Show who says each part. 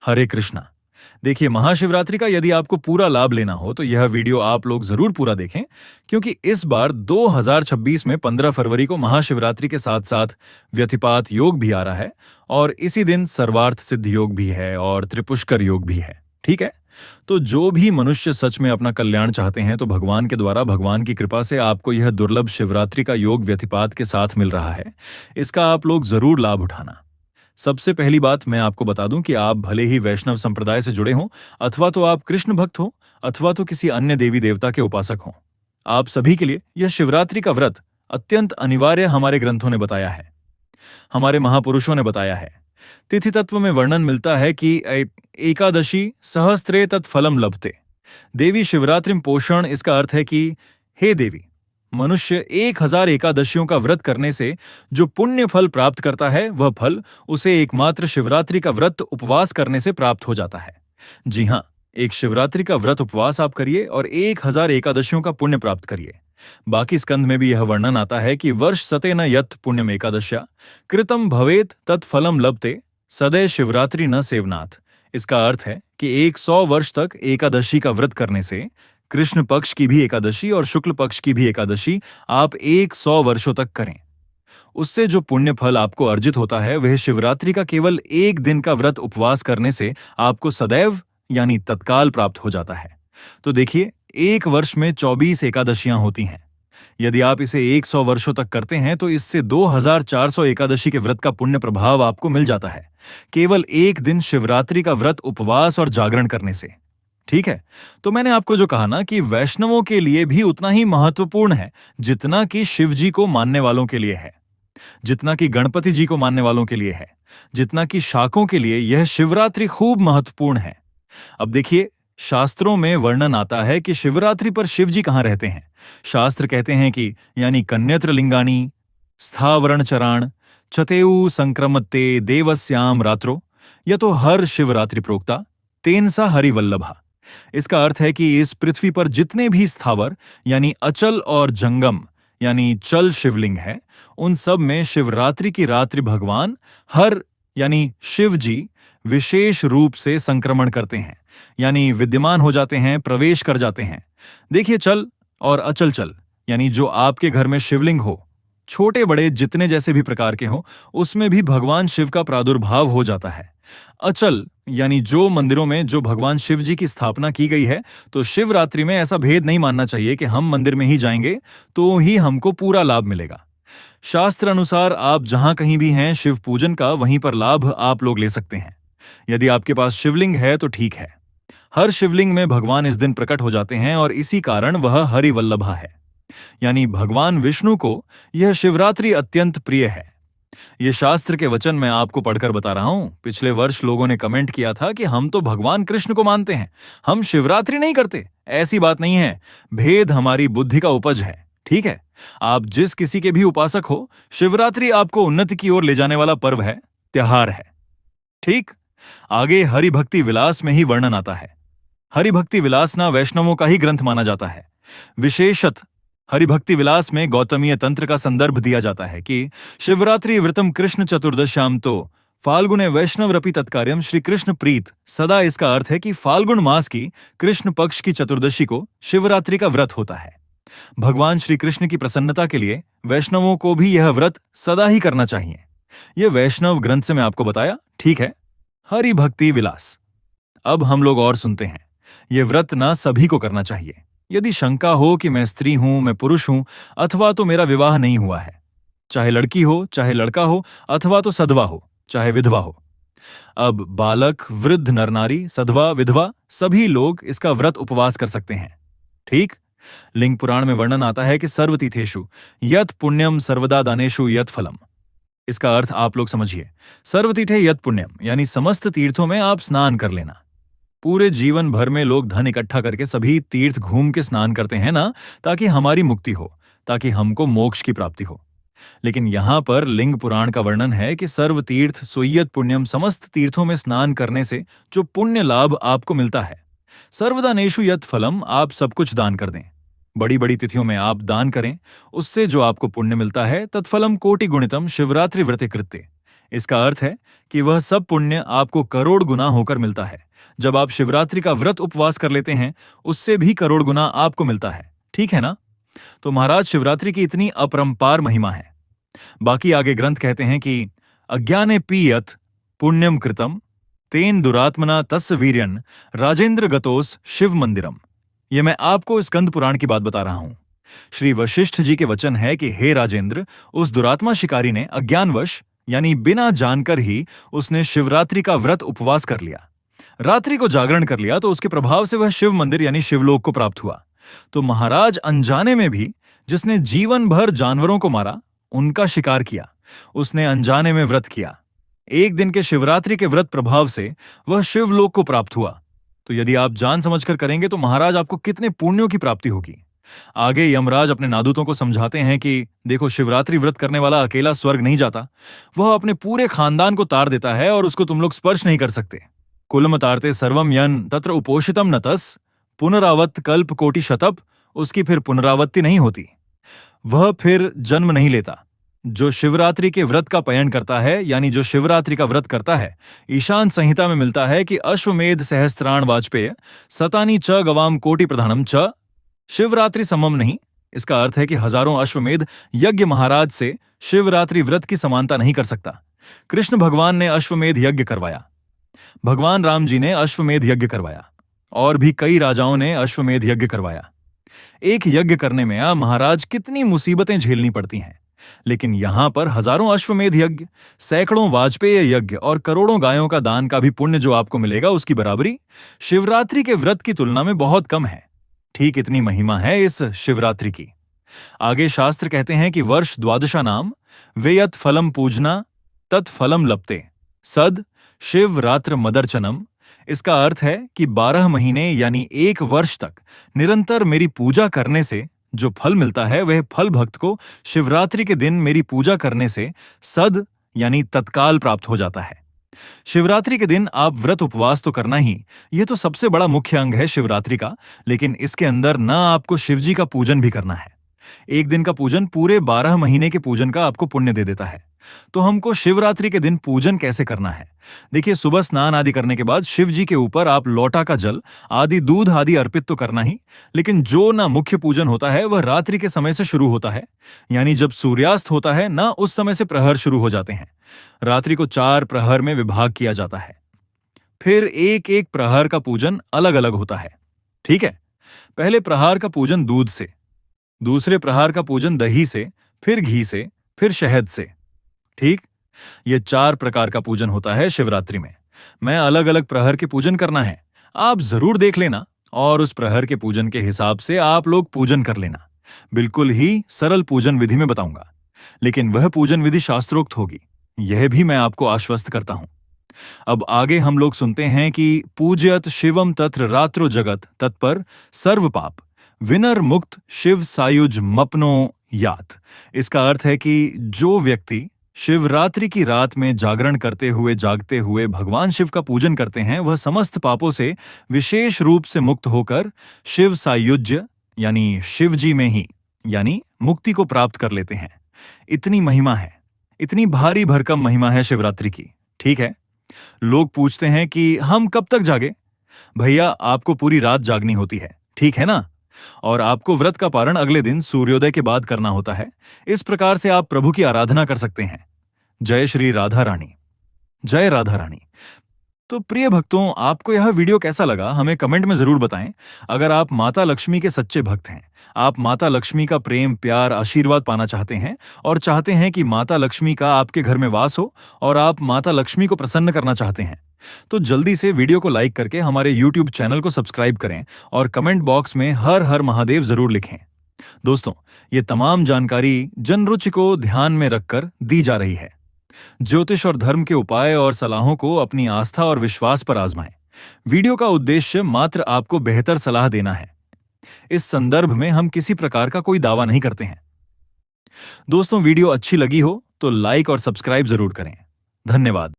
Speaker 1: हरे कृष्णा। देखिए, महाशिवरात्रि का यदि आपको पूरा लाभ लेना हो तो यह वीडियो आप लोग जरूर पूरा देखें, क्योंकि इस बार 2026 में 15 फरवरी को महाशिवरात्रि के साथ साथ व्यतिपात योग भी आ रहा है और इसी दिन सर्वार्थ सिद्ध योग भी है और त्रिपुष्कर योग भी है। ठीक है। तो जो भी मनुष्य सच में अपना कल्याण चाहते हैं तो भगवान के द्वारा, भगवान की कृपा से आपको यह दुर्लभ शिवरात्रि का योग व्यतिपात के साथ मिल रहा है। इसका आप लोग जरूर लाभ उठाना। सबसे पहली बात मैं आपको बता दूं कि आप भले ही वैष्णव संप्रदाय से जुड़े हों, अथवा तो आप कृष्ण भक्त हो, अथवा तो किसी अन्य देवी देवता के उपासक हों, आप सभी के लिए यह शिवरात्रि का व्रत अत्यंत अनिवार्य हमारे ग्रंथों ने बताया है, हमारे महापुरुषों ने बताया है। तिथि तत्व में वर्णन मिलता है कि एकादशी सहस्त्रे तत्फलम लभते। देवी शिवरात्रि पोषण, इसका अर्थ है कि हे देवी, मनुष्य 1000 एकादशियों का व्रत करने से जो पुण्य फल प्राप्त करता है, वह फल उसे एकमात्र शिवरात्रि का व्रत उपवास करने से प्राप्त हो जाता है। जी हाँ, एक शिवरात्रि का व्रत उपवास आप करिए और 1000 एकादशियों का पुण्य प्राप्त करिए। बाकी स्कंद में भी यह वर्णन आता है कि वर्ष सते न यत् पुण्यम एकादश्या कृतम भवेत तत्फलम लभते सदै शिवरात्रि न सेवनाथ। इसका अर्थ है कि 100 वर्ष तक एकादशी का व्रत करने से, कृष्ण पक्ष की भी एकादशी और शुक्ल पक्ष की भी एकादशी आप 100 वर्षों तक करें, उससे जो पुण्य फल आपको अर्जित होता है वह शिवरात्रि का केवल एक दिन का व्रत उपवास करने से आपको सदैव यानी तत्काल प्राप्त हो जाता है। तो देखिए, एक वर्ष में 24 एकादशियां होती हैं। यदि आप इसे 100 वर्षों तक करते हैं तो इससे 2400 एकादशी के व्रत का पुण्य प्रभाव आपको मिल जाता है, केवल एक दिन शिवरात्रि का व्रत उपवास और जागरण करने से। ठीक है। तो मैंने आपको जो कहा ना कि वैष्णवों के लिए भी उतना ही महत्वपूर्ण है जितना कि शिव जी को मानने वालों के लिए है, जितना कि गणपति जी को मानने वालों के लिए है, जितना कि शाकों के लिए यह शिवरात्रि खूब महत्वपूर्ण है। अब देखिए, शास्त्रों में वर्णन आता है कि शिवरात्रि पर शिव जी कहां रहते हैं। शास्त्र कहते हैं कि यानी कन्यत्र लिंगानी स्थावरण चराण चतेऊ संक्रमत्ते देवस्याम रात्रो, यह तो हर शिवरात्रि प्रोक्ता तेनसा हरिवल्लभा। इसका अर्थ है कि इस पृथ्वी पर जितने भी स्थावर यानी अचल और जंगम यानी चल शिवलिंग है, उन सब में शिवरात्रि की रात्रि भगवान हर यानी शिव जी विशेष रूप से संक्रमण करते हैं, यानी विद्यमान हो जाते हैं, प्रवेश कर जाते हैं। देखिए, चल और अचल चल यानी जो आपके घर में शिवलिंग हो, छोटे बड़े जितने जैसे भी प्रकार के हो, उसमें भी भगवान शिव का प्रादुर्भाव हो जाता है। अचल यानी जो मंदिरों में जो भगवान शिव जी की स्थापना की गई है, तो शिवरात्रि में ऐसा भेद नहीं मानना चाहिए कि हम मंदिर में ही जाएंगे तो ही हमको पूरा लाभ मिलेगा। शास्त्र अनुसार आप जहां कहीं भी हैं, शिव पूजन का वहीं पर लाभ आप लोग ले सकते हैं। यदि आपके पास शिवलिंग है तो ठीक है। हर शिवलिंग में भगवान इस दिन प्रकट हो जाते हैं और इसी कारण वह हरिवल्लभा है, यानी भगवान विष्णु को यह शिवरात्रि अत्यंत प्रिय है। ये शास्त्र के वचन मैं आपको पढ़कर बता रहा हूं। पिछले वर्ष लोगों ने कमेंट किया था कि हम तो भगवान कृष्ण को मानते हैं, हम शिवरात्रि नहीं करते। ऐसी बात नहीं है, भेद हमारी बुद्धि का उपज है। ठीक है। आप जिस किसी के भी उपासक हो, शिवरात्रि आपको उन्नति की ओर ले जाने वाला पर्व है, त्योहार है। ठीक। आगे हरिभक्ति विलास में ही वर्णन आता है। हरिभक्ति विलास ना वैष्णवों का ही ग्रंथ माना जाता है। विशेषत हरिभक्ति विलास में गौतमीय तंत्र का संदर्भ दिया जाता है कि शिवरात्रि व्रतम कृष्ण चतुर्दश्याम तो फाल्गुने वैष्णव रपि तत्कार्यम श्री कृष्ण प्रीत सदा। इसका अर्थ है कि फाल्गुन मास की कृष्ण पक्ष की चतुर्दशी को शिवरात्रि का व्रत होता है। भगवान श्री कृष्ण की प्रसन्नता के लिए वैष्णवों को भी यह व्रत सदा ही करना चाहिए। यह वैष्णव ग्रंथ से मैं आपको बताया। ठीक है। हरिभक्ति विलास। अब हम लोग और सुनते हैं। यह व्रत ना सभी को करना चाहिए। यदि शंका हो कि मैं स्त्री हूं, मैं पुरुष हूं, अथवा तो मेरा विवाह नहीं हुआ है, चाहे लड़की हो चाहे लड़का हो, अथवा तो सधवा हो चाहे विधवा हो। अब बालक, वृद्ध, नरनारी, सधवा, विधवा सभी लोग इसका व्रत उपवास कर सकते हैं। ठीक। लिंग पुराण में वर्णन आता है कि सर्वतीर्थेषु यत् पुण्यम सर्वदा दानेषु यत् फलम। इसका अर्थ आप लोग समझिए। सर्वतीर्थे यत् पुण्यम यानी समस्त तीर्थों में आप स्नान कर लेना। पूरे जीवन भर में लोग धन इकट्ठा करके सभी तीर्थ घूम के स्नान करते हैं ना, ताकि हमारी मुक्ति हो, ताकि हमको मोक्ष की प्राप्ति हो। लेकिन यहां पर लिंग पुराण का वर्णन है कि सर्व तीर्थ सोयत पुण्यम, समस्त तीर्थों में स्नान करने से जो पुण्य लाभ आपको मिलता है। सर्वदानेषु यत् फलम, आप सब कुछ दान कर दें। बड़ी बड़ी तिथियों में आप दान करें, उससे जो आपको पुण्य मिलता है तत्फलम कोटि गुणितम शिवरात्रि व्रते कृत्य। इसका अर्थ है कि वह सब पुण्य आपको करोड़ गुना होकर मिलता है। जब आप शिवरात्रि का व्रत उपवास कर लेते हैं, उससे भी करोड़ गुना आपको मिलता है। ठीक है ना? तो महाराज शिवरात्रि की इतनी अपरंपार महिमा है। बाकी आगे ग्रंथ कहते हैं कि अज्ञाने पीयत पुण्यम कृतम तेन दुरात्मना तस्य वीर्यन राजेंद्र गतोस शिव मंदिरम। यह मैं आपको स्कंद पुराण की बात बता रहा हूं। श्री वशिष्ठ जी के वचन है कि हे राजेंद्र, उस दुरात्मा शिकारी ने अज्ञानवश यानी बिना जानकर ही उसने शिवरात्रि का व्रत उपवास कर लिया, रात्रि को जागरण कर लिया, तो उसके प्रभाव से वह शिव मंदिर यानी शिवलोक को प्राप्त हुआ। तो महाराज अनजाने में भी जिसने जीवन भर जानवरों को मारा, उनका शिकार किया, उसने अनजाने में व्रत किया, एक दिन के शिवरात्रि के व्रत प्रभाव से वह शिवलोक को प्राप्त हुआ। तो यदि आप जान समझकर करेंगे तो महाराज आपको कितने पुण्यों की प्राप्ति होगी। आगे यमराज अपने नादूतों को समझाते हैं कि देखो, शिवरात्रि व्रत करने वाला अकेला स्वर्ग नहीं जाता, वह अपने पूरे खानदान को तार देता है और उसको तुम लोग स्पर्श नहीं कर सकते। कुलम तारते सर्वम यन तत्र उपोषितम न तस् पुनरावत्त कल्प कोटि शतप, उसकी फिर पुनरावृत्ति नहीं होती, वह फिर जन्म नहीं लेता। जो शिवरात्रि के व्रत का पयन करता है, यानी जो शिवरात्रि का व्रत करता है, ईशान संहिता में मिलता है कि अश्वमेध सहस्त्राण वाजपेय सतानी च गवाम कोटि प्रधानम च शिवरात्रि समम नहीं। इसका अर्थ है कि हजारों अश्वमेध यज्ञ महाराज से शिवरात्रि व्रत की समानता नहीं कर सकता। कृष्ण भगवान ने अश्वमेध यज्ञ करवाया, भगवान राम जी ने अश्वमेध यज्ञ करवाया, और भी कई राजाओं ने अश्वमेध यज्ञ करवाया। एक यज्ञ करने में महाराज कितनी मुसीबतें झेलनी पड़ती हैं, लेकिन यहां पर हजारों अश्वमेध यज्ञ, सैकड़ों वाजपेय यज्ञ और करोड़ों गायों का दान का भी पुण्य जो आपको मिलेगा, उसकी बराबरी शिवरात्रि के व्रत की तुलना में बहुत कम है। ठीक इतनी महिमा है इस शिवरात्रि की। आगे शास्त्र कहते हैं कि वर्ष द्वादशा नाम वेयत फलम पूजना तत्फलम लपते सद शिव रात्र मदर्चनम। इसका अर्थ है कि 12 महीने यानी 1 वर्ष तक निरंतर मेरी पूजा करने से जो फल मिलता है, वह फल भक्त को शिवरात्रि के दिन मेरी पूजा करने से सद यानी तत्काल प्राप्त हो जाता है। शिवरात्रि के दिन आप व्रत उपवास तो करना ही, यह तो सबसे बड़ा मुख्य अंग है शिवरात्रि का, लेकिन इसके अंदर ना आपको शिवजी का पूजन भी करना है। एक दिन का पूजन पूरे 12 महीने के पूजन का आपको पुण्य दे देता है। तो हमको शिवरात्रि के दिन पूजन कैसे करना है? देखिए, सुबह स्नान आदि करने के बाद शिव जी के ऊपर आप लोटा का जल आदि दूध आदि अर्पित तो करना ही, लेकिन जो ना मुख्य पूजन होता है वह रात्रि के समय से शुरू होता है, यानी जब सूर्यास्त होता है ना, उस समय से प्रहर शुरू हो जाते हैं। रात्रि को 4 प्रहर में विभाग किया जाता है, फिर एक एक प्रहर का पूजन अलग अलग होता है। ठीक है, पहले प्रहार का पूजन दूध से, दूसरे प्रहार का पूजन दही से, फिर घी से, फिर शहद से। ठीक, ये 4 प्रकार का पूजन होता है शिवरात्रि में। मैं अलग अलग प्रहर के पूजन करना है, आप जरूर देख लेना और उस प्रहर के पूजन के हिसाब से आप लोग पूजन कर लेना। बिल्कुल ही सरल पूजन विधि में बताऊंगा, लेकिन वह पूजन विधि शास्त्रोक्त होगी, यह भी मैं आपको आश्वस्त करता हूं। अब आगे हम लोग सुनते हैं कि पूज्यत शिवम तत्र रात्रो जगत तत्पर सर्व पाप विनर मुक्त शिव सायुज मपनो यात। इसका अर्थ है कि जो व्यक्ति शिवरात्रि की रात में जागरण करते हुए जागते हुए भगवान शिव का पूजन करते हैं, वह समस्त पापों से विशेष रूप से मुक्त होकर शिव सायुज्य यानी शिव जी में ही यानी मुक्ति को प्राप्त कर लेते हैं। इतनी महिमा है, इतनी भारी भरकम महिमा है शिवरात्रि की। ठीक है, लोग पूछते हैं कि हम कब तक जागे? भैया, आपको पूरी रात जागनी होती है, ठीक है ना? और आपको व्रत का पारण अगले दिन सूर्योदय के बाद करना होता है। इस प्रकार से आप प्रभु की आराधना कर सकते हैं। जय श्री राधा रानी, जय राधा रानी। तो प्रिय भक्तों, आपको यह वीडियो कैसा लगा हमें कमेंट में जरूर बताएं। अगर आप माता लक्ष्मी के सच्चे भक्त हैं, आप माता लक्ष्मी का प्रेम प्यार आशीर्वाद पाना चाहते हैं और चाहते हैं कि माता लक्ष्मी का आपके घर में वास हो और आप माता लक्ष्मी को प्रसन्न करना चाहते हैं, तो जल्दी से वीडियो को लाइक करके हमारे YouTube चैनल को सब्सक्राइब करें और कमेंट बॉक्स में हर हर महादेव जरूर लिखें। दोस्तों, ये तमाम जानकारी जनरुचि को ध्यान में रखकर दी जा रही है। ज्योतिष और धर्म के उपाय और सलाहों को अपनी आस्था और विश्वास पर आजमाएं। वीडियो का उद्देश्य मात्र आपको बेहतर सलाह देना है। इस संदर्भ में हम किसी प्रकार का कोई दावा नहीं करते हैं। दोस्तों, वीडियो अच्छी लगी हो तो लाइक और सब्सक्राइब जरूर करें। धन्यवाद।